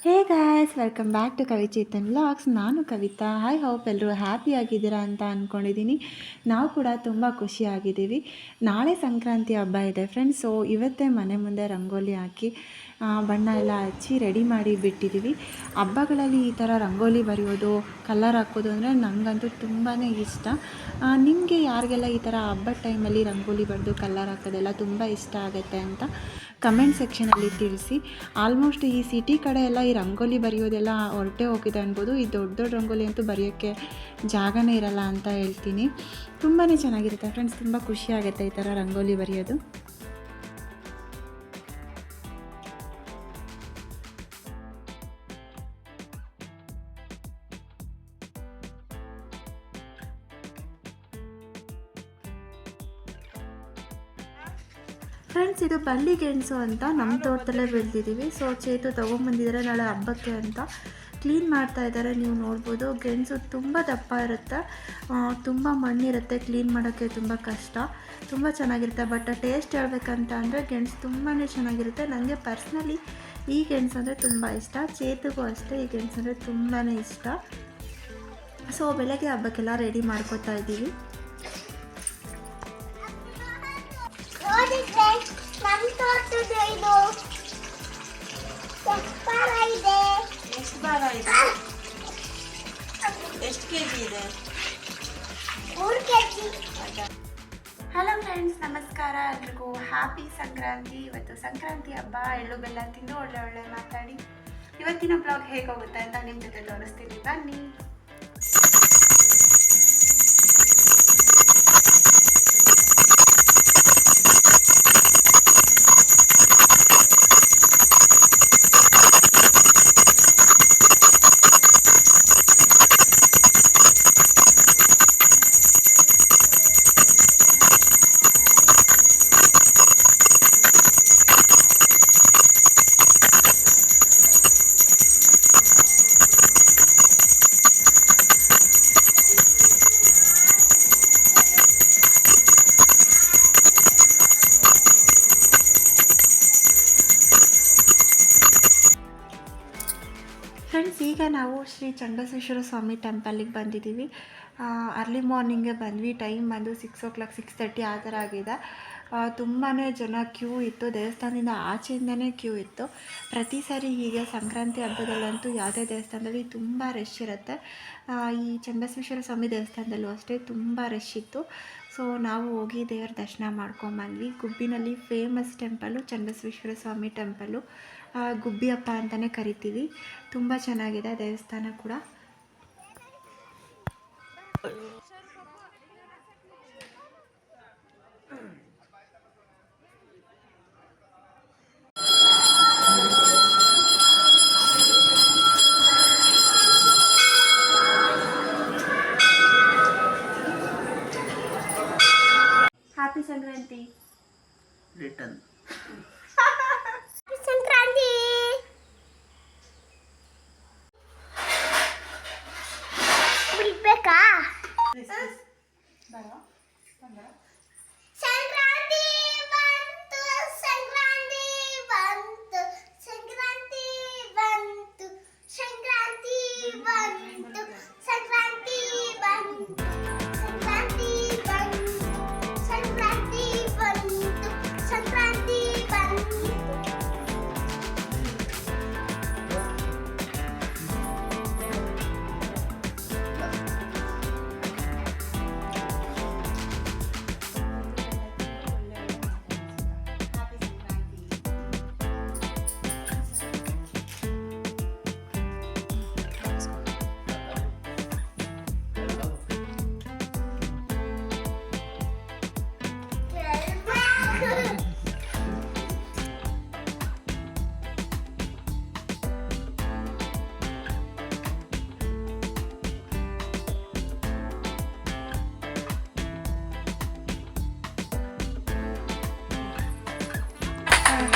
Hey guys, welcome back to Kavichetan vlogs. ನಾನು Kavitha. Hope ಎಲ್ಲರೂ happy ಆಗಿದ್ದೀರಾ ಅಂತ ಅಂದ್ಕೊಂಡಿದ್ದೀನಿ. ನಾವು ಕೂಡ ತುಂಬ ಖುಷಿಯಾಗಿದ್ದೀವಿ. ನಾಳೆ ಸಂಕ್ರಾಂತಿ ಹಬ್ಬ ಇದೆ ಫ್ರೆಂಡ್ಸ್. ಸೊ ಇವತ್ತೇ ಮನೆ ಮುಂದೆ ರಂಗೋಲಿ ಹಾಕಿ ಬಣ್ಣ ಎಲ್ಲ ಹಚ್ಚಿ ರೆಡಿ ಮಾಡಿ ಬಿಟ್ಟಿದ್ದೀವಿ. ಹಬ್ಬಗಳಲ್ಲಿ ಈ ಥರ ರಂಗೋಲಿ ಬರೆಯೋದು, ಕಲರ್ ಹಾಕೋದು ಅಂದರೆ ನನಗಂತೂ ತುಂಬಾ ಇಷ್ಟ. ನಿಮಗೆ ಯಾರಿಗೆಲ್ಲ ಈ ಥರ ಹಬ್ಬದ ಟೈಮಲ್ಲಿ ರಂಗೋಲಿ ಬರೆದು ಕಲರ್ ಹಾಕೋದೆಲ್ಲ ತುಂಬ ಇಷ್ಟ ಆಗುತ್ತೆ ಅಂತ ಕಮೆಂಟ್ ಸೆಕ್ಷನಲ್ಲಿ ತಿಳಿಸಿ. ಆಲ್ಮೋಸ್ಟ್ ಈ ಸಿಟಿ ಕಡೆ ಎಲ್ಲ ಈ ರಂಗೋಲಿ ಬರೆಯೋದೆಲ್ಲ ಹೊರಟೆ ಹೋಗಿದೆ ಅನ್ಬೋದು. ಈ ದೊಡ್ಡ ದೊಡ್ಡ ರಂಗೋಲಿ ಅಂತೂ ಬರೆಯೋಕ್ಕೆ ಜಾಗನೇ ಇರಲ್ಲ ಅಂತ ಹೇಳ್ತೀನಿ. ತುಂಬಾ ಚೆನ್ನಾಗಿರುತ್ತೆ ಫ್ರೆಂಡ್ಸ್, ತುಂಬ ಖುಷಿಯಾಗುತ್ತೆ ಈ ಥರ ರಂಗೋಲಿ ಬರೆಯೋದು. ಫ್ರೆಂಡ್ಸ್, ಇದು ಬಳ್ಳಿ ಗೆಣಸು ಅಂತ ನಮ್ಮ ತೋಟದಲ್ಲೇ ಬೆಳೆದಿದ್ದೀವಿ. ಸೊ ಚೇತು ತೊಗೊಂಬಂದಿದ್ದಾರೆ ನಾಳೆ ಹಬ್ಬಕ್ಕೆ ಅಂತ. ಕ್ಲೀನ್ ಮಾಡ್ತಾ ಇದ್ದಾರೆ, ನೀವು ನೋಡ್ಬೋದು. ಗೆಣಸು ತುಂಬ ದಪ್ಪ ಇರುತ್ತೆ, ತುಂಬ ಮಣ್ಣಿರುತ್ತೆ, ಕ್ಲೀನ್ ಮಾಡೋಕ್ಕೆ ತುಂಬ ಕಷ್ಟ. ತುಂಬ ಚೆನ್ನಾಗಿರುತ್ತೆ. ಬಟ್ ಟೇಸ್ಟ್ ಹೇಳ್ಬೇಕಂತ ಅಂದರೆ ಗೆಣಸು ತುಂಬಾ ಚೆನ್ನಾಗಿರುತ್ತೆ. ನನಗೆ ಪರ್ಸ್ನಲಿ ಈ ಗೆಣಸು ಅಂದರೆ ತುಂಬ ಇಷ್ಟ. ಚೇತುಗೂ ಅಷ್ಟೇ ಈ ಗೆಣಸು ಅಂದರೆ ತುಂಬಾ ಇಷ್ಟ. ಸೊ ಬೆಳಗ್ಗೆ ಹಬ್ಬಕ್ಕೆಲ್ಲ ರೆಡಿ ಮಾಡ್ಕೊತಾ ಇದ್ದೀವಿ. ಎಷ್ಟು ಕೆಜಿ ಇದೆ? 3 kg. ಹಲೋ ಫ್ರೆಂಡ್ಸ್, ನಮಸ್ಕಾರ. ಎಲ್ರಿಗೂ ಹ್ಯಾಪಿ ಸಂಕ್ರಾಂತಿ. ಇವತ್ತು ಸಂಕ್ರಾಂತಿ ಹಬ್ಬ. ಎಳ್ಳು ಬೆಲ್ಲ ತಿಂದು ಒಳ್ಳೆ ಮಾತಾಡಿ ಇವತ್ತಿನ ಬ್ಲಾಗ್ ಹೇಗೆ ಹೋಗುತ್ತೆ ಅಂತ ನಿಮ್ಮ ಜೊತೆ ತೋರಿಸ್ತೀನಿ, ಬನ್ನಿ. ಫ್ರೆಂಡ್ಸ್, ಈಗ ನಾವು ಶ್ರೀ ಚಂಡಬಸವೇಶ್ವರ ಸ್ವಾಮಿ ಟೆಂಪಲಿಗೆ ಬಂದಿದ್ದೀವಿ. ಅರ್ಲಿ ಮಾರ್ನಿಂಗೇ ಬಂದ್ವಿ. ಟೈಮ್ ಬಂದು 6 o'clock 6:30 ಆ ಥರ ಆಗಿದೆ. ತುಂಬಾ ಜನ ಕ್ಯೂ ಇತ್ತು. ದೇವಸ್ಥಾನದಿಂದ ಆಚೆಯಿಂದನೇ ಕ್ಯೂ ಇತ್ತು. ಪ್ರತಿ ಸಾರಿ ಹೀಗೆ ಸಂಕ್ರಾಂತಿ ಹಬ್ಬದಲ್ಲಂತೂ ಯಾವುದೇ ದೇವಸ್ಥಾನದಲ್ಲಿ ತುಂಬ ರಶ್ ಇರುತ್ತೆ. ಈ ಚಂಡಬಸವೇಶ್ವರ ಸ್ವಾಮಿ ದೇವಸ್ಥಾನದಲ್ಲೂ ಅಷ್ಟೇ ತುಂಬ ರಶ್ ಇತ್ತು. ಸೊ ನಾವು ಹೋಗಿ ದೇವರ ದರ್ಶನ ಮಾಡ್ಕೊಂಬಂದ್ವಿ. ಗುಬ್ಬಿನಲ್ಲಿ ಫೇಮಸ್ ಟೆಂಪಲು ಚಂಡಬಸವೇಶ್ವರ ಸ್ವಾಮಿ ಟೆಂಪಲು. ಗುಬ್ಬಿ ಹಬ್ಬ ಅಂತಲೇ ಕರಿತೀವಿ. ತುಂಬ ಚೆನ್ನಾಗಿದೆ ದೇವಸ್ಥಾನ ಕೂಡ. ಹ್ಯಾಪಿ ಸಂಕ್ರಾಂತಿ. ರಿಟರ್ನ್ ಸಂಕ್ರಾಂತಿ. ಬಿಡ್ಬೇಕಾ? ಸಂಕ್ರಾಂತಿ ಬಂತು, ಸಂಕ್ರಾಂತಿ ಬಂತು, ಸಂಕ್ರಾಂತಿ ಬಂತು, ಸಂಕ್ರಾಂತಿ ಬಂತು, ಸಂಕ್ರಾಂತಿ ಬಂತು, ಸಂಕ್ರಾಂತಿ ಬಂತು, ಸಂಕ್ರಾಂತಿ ಬಂತು, ಸಂಕ್ರಾಂತಿ ಬಂತು.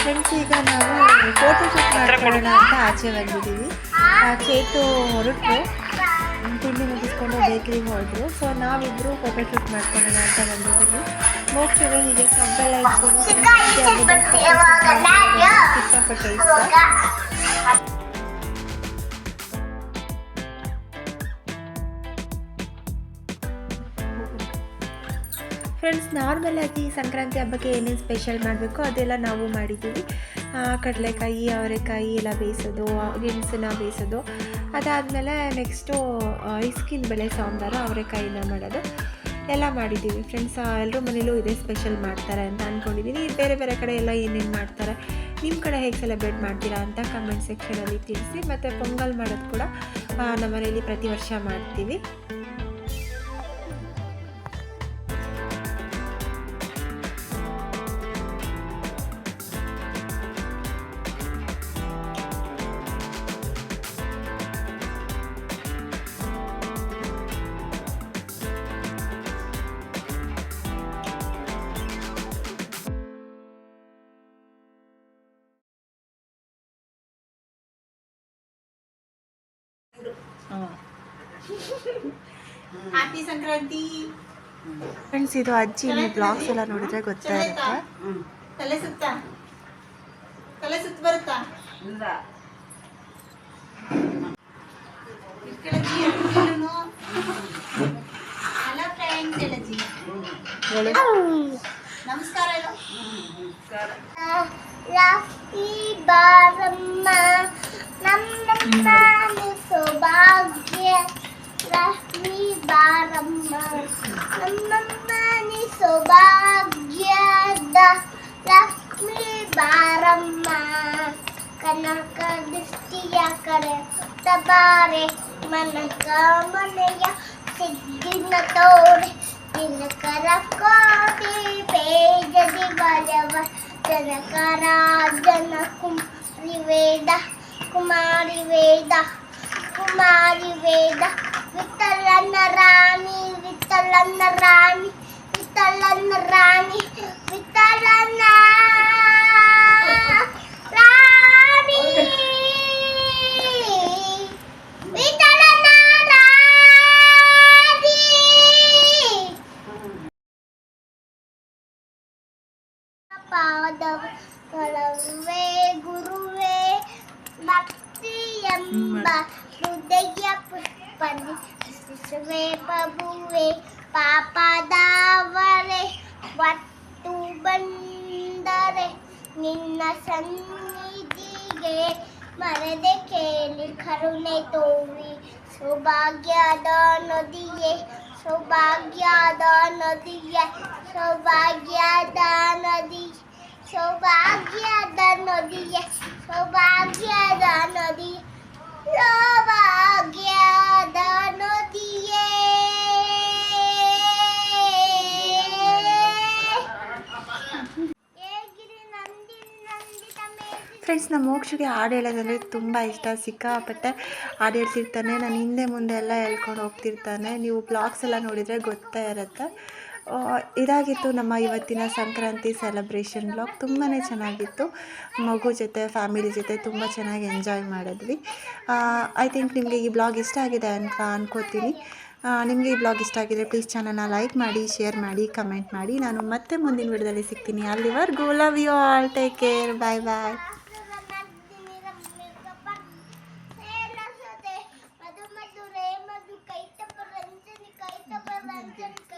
ಫ್ರೆಂಡ್ಸ್, ಈಗ ನಾವು ಫೋಟೋಶೂಟ್ ಮಾಡ್ಕೊಳ್ಳೋಣ ಅಂತ ಆಚೆ ಬಂದಿದ್ದೀವಿ. ಚೇತು ಹೊರಟು ತಿಂಡಿ ಮುಗಿಸ್ಕೊಂಡು ಬೇಕ್ರಿಗೆ ಹೋದರು. ಸೊ ನಾವಿಬ್ಬರು ಫೋಟೋಶೂಟ್ ಮಾಡ್ಕೊಳ್ಳೋಣ ಅಂತ ಬಂದಿದ್ದೀವಿ. ಹೋಗ್ತೀವಿ. ಹೀಗೆ ಕಂಬೆಲ್ಲ ಇಟ್ಕೊಂಡು ಸಿಕ್ಕಾಪಟ್ಟೆ ಇಷ್ಟ. ಫ್ರೆಂಡ್ಸ್, ನಾರ್ಮಲಾಗಿ ಸಂಕ್ರಾಂತಿ ಹಬ್ಬಕ್ಕೆ ಏನೇನು ಸ್ಪೆಷಲ್ ಮಾಡಬೇಕು ಅದೆಲ್ಲ ನಾವು ಮಾಡಿದ್ದೀವಿ. ಕಡಲೆಕಾಯಿ, ಅವರೆಕಾಯಿ ಎಲ್ಲ ಬೇಯಿಸೋದು, ಗೆಣಸನ್ನ ಬೇಯಿಸೋದು, ಅದಾದಮೇಲೆ ನೆಕ್ಸ್ಟು ಐಸ್ಕಿನ್ ಬೇಳೆ ಸಾಂಬಾರು, ಅವರೆಕಾಯಿನ ಮಾಡೋದು ಎಲ್ಲ ಮಾಡಿದ್ದೀವಿ ಫ್ರೆಂಡ್ಸ್. ಎಲ್ಲರ ಮನೇಲೂ ಇದೇ ಸ್ಪೆಷಲ್ ಮಾಡ್ತಾರೆ ಅಂತ ಅಂದ್ಕೊಂಡಿದ್ದೀನಿ. ಬೇರೆ ಬೇರೆ ಕಡೆ ಎಲ್ಲ ಏನೇನು ಮಾಡ್ತಾರೆ, ನಿಮ್ಮ ಕಡೆ ಹೇಗೆ ಸೆಲೆಬ್ರೇಟ್ ಮಾಡ್ತೀರಾ ಅಂತ ಕಮೆಂಟ್ ಸೆಕ್ಷನಲ್ಲಿ ತಿಳಿಸಿ. ಮತ್ತು ಪೊಂಗಲ್ ಮಾಡೋದು ಕೂಡ ನಮ್ಮ ಮನೇಲಿ ಪ್ರತಿ ವರ್ಷ ಮಾಡ್ತೀವಿ. ಹ್ಯಾಪಿ ಸಂಕ್ರಾಂತಿ. ಫ್ರೆಂಡ್ಸ್, ಇದು ಅಜ್ಜಿ ನೀವು ಬ್ಲಾಗ್ಸ್ ಎಲ್ಲ ನೋಡಿದ್ರೆ ಗೊತ್ತಾಗುತ್ತೆ. ತಲೆ ಸುತ್ತ ಬರುತ್ತಾ? ಹಲೋ ಫ್ರೆಂಡ್ಸ್, ಹೇಳಜ್ಜಿ ನಮಸ್ಕಾರ. ಲಕ್ಷ್ಮೀ ಬಾರಮ್ಮ ನಮ್ಮ ಸೌಭಾಗ್ಯ, ಲಕ್ಷ್ಮೀ ಬಾರಮ್ಮ ನಮ್ಮ ಸೌಭಾಗ್ಯದ, ಲಕ್ಷ್ಮೀ ಬಾರಮ್ಮ ಕನಕ ದೃಷ್ಟಿಯ ಕರೆ ಬಾರೆ, ಮನಕ ಮನೆಯ ಸಿದ್ಧಿನ ತೋರೆ, ದಿನಕರ ಕೋಟಿ ಬೇಜದಿ ಬಲವ, ಜನಕರ ಜನ ಕುಮಾರಿ ವೇದ, ಕುಮಾರಿ ವೇದ, ಕುಮಾರಿ ವೇದ, ವಿಠಲನ ರಾಣಿ, ವಿಠಲನ ರಾಣಿ, ವಿಠಲನ ರಾಣಿ, ವಿಠಲನ ರಾಣಿ, ವಿಠಲನ ರಾಣಿ. ಪಾದಗಳವೇ ಗುರುವೇ, ಭಕ್ತಿ ಎಂಬ ಹೃದಯ ಪುಷ್ಪನಿ ಶಿಶುವೆ ಪ್ರಭುವೆ, ಪಾಪದವರೆ ಒಟ್ಟು ಬಂದರೆ ನಿನ್ನ ಸನ್ನಿಧಿಗೆ, ಮರದೆ ಕೇಳಿ ಕರುಣೆ ತೋರಿ, ಸೌಭಾಗ್ಯದ ನದಿಯೇ, ಸೌಭಾಗ್ಯದ ನದಿಯೇ, ಸೌಭಾಗ್ಯದ ನದಿ, ಸೌಭಾಗ್ಯದ ನದಿಯೇ, ಸೌಭಾಗ್ಯದ ನದಿ, ಸೌಭಾಗ್ಯದ ನದಿಯೇ. ಫ್ರೆಂಡ್ಸ್, ನಮ್ಮ ಮೋಕ್ಷಗೆ ಹಾಡು ಹೇಳೋದಂದರೆ ತುಂಬ ಇಷ್ಟ. ಸಿಕ್ಕಾಪಟ್ಟೆ ಹಾಡು ಹೇಳ್ತಿರ್ತಾನೆ. ನಾನು ಹಿಂದೆ ಮುಂದೆ ಎಲ್ಲ ಹೇಳ್ಕೊಂಡು ಹೋಗ್ತಿರ್ತಾನೆ. ನೀವು ಬ್ಲಾಗ್ಸ್ ಎಲ್ಲ ನೋಡಿದರೆ ಗೊತ್ತೇ ಇರುತ್ತೆ. ಇದಾಗಿತ್ತು ನಮ್ಮ ಇವತ್ತಿನ ಸಂಕ್ರಾಂತಿ ಸೆಲೆಬ್ರೇಷನ್ ಬ್ಲಾಗ್. ತುಂಬಾ ಚೆನ್ನಾಗಿತ್ತು. ಮಗು ಜೊತೆ, ಫ್ಯಾಮಿಲಿ ಜೊತೆ ತುಂಬ ಚೆನ್ನಾಗಿ ಎಂಜಾಯ್ ಮಾಡಿದ್ವಿ. ಐ ಥಿಂಕ್ ನಿಮಗೆ ಈ ಬ್ಲಾಗ್ ಇಷ್ಟ ಆಗಿದೆ ಅಂತ ಅನ್ಕೋತೀನಿ. ನಿಮಗೆ ಈ ಬ್ಲಾಗ್ ಇಷ್ಟ ಆಗಿದ್ರೆ ಪ್ಲೀಸ್ ಚಾನಲ್ನ ಲೈಕ್ ಮಾಡಿ, ಶೇರ್ ಮಾಡಿ, ಕಮೆಂಟ್ ಮಾಡಿ. ನಾನು ಮತ್ತೆ ಮುಂದಿನ ವಿಡಿಯೋದಲ್ಲಿ ಸಿಗ್ತೀನಿ. ಅಲ್ಲಿವರೆಗೂ love you all, take care, bye bye. ಮಧು ಮಧುರೆ ಮಧು ಕೈತಪ ರಂಜನಿ, ಕೈತಪ ರಂಜನಿ.